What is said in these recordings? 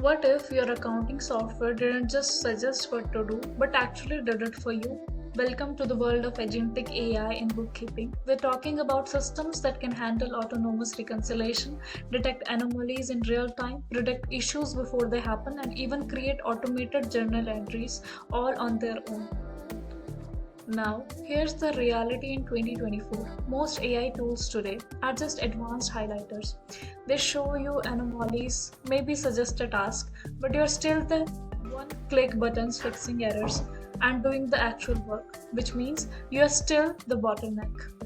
What if your accounting software didn't just suggest what to do, but actually did it for you? Welcome to the world of agentic AI in bookkeeping. We're talking about systems that can handle autonomous reconciliation, detect anomalies in real time, predict issues before they happen, and even create automated journal entries all on their own. Now, here's the reality in 2024. Most AI tools today are just advanced highlighters. They show you anomalies, maybe suggest a task, but you're still the one click buttons fixing errors and doing the actual work, which means you're still the bottleneck.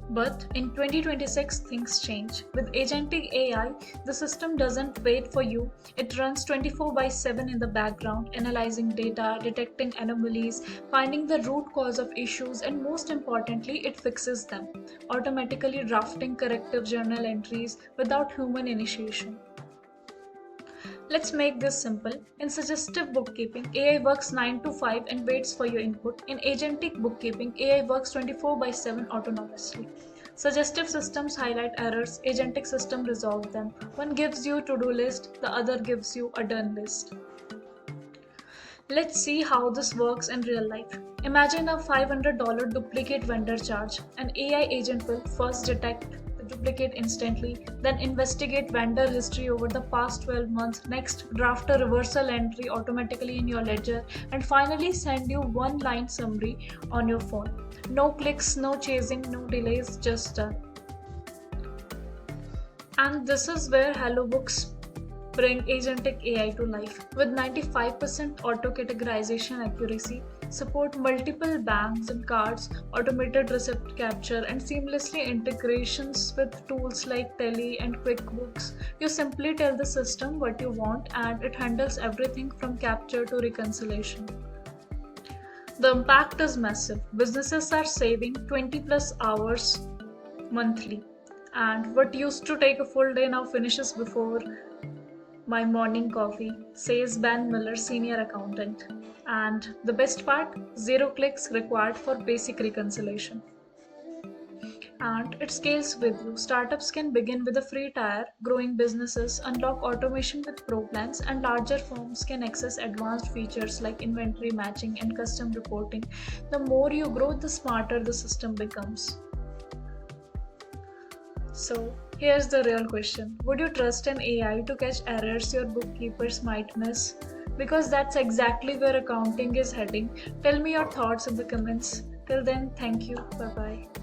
But in 2026, things change. With agentic AI, the system doesn't wait for you. It runs 24 by 7 in the background, analyzing data, detecting anomalies, finding the root cause of issues, and most importantly, it fixes them, automatically drafting corrective journal entries without human initiation. Let's make this simple. In suggestive bookkeeping, AI works 9 to 5 and waits for your input. In agentic bookkeeping, AI works 24 by 7 autonomously. Suggestive systems highlight errors, agentic system resolve them. One gives you a to-do list, the other gives you a done list. Let's see how this works in real life. Imagine a $500 duplicate vendor charge. An AI agent will first detect the duplicate instantly, then investigate vendor history over the past 12 months, next draft a reversal entry automatically in your ledger, and finally send you one line summary on your phone. No clicks, no chasing, no delays, just done. And this is where HelloBooks bring agentic AI to life. With 95% auto categorization accuracy, support multiple banks and cards, automated receipt capture, and seamlessly integrations with tools like Tally and QuickBooks. You simply tell the system what you want and it handles everything from capture to reconciliation. The impact is massive. Businesses are saving 20 plus hours monthly, and what used to take a full day now finishes before my morning coffee, says Ben Miller, senior accountant. And the best part, zero clicks required for basic reconciliation. And it scales with you. Startups can begin with a free tier, growing businesses unlock automation with pro plans, and larger firms can access advanced features like inventory matching and custom reporting. The more you grow, the smarter the system becomes. So, here's the real question. Would you trust an AI to catch errors your bookkeepers might miss? Because that's exactly where accounting is heading. Tell me your thoughts in the comments. Till then, thank you. Bye bye.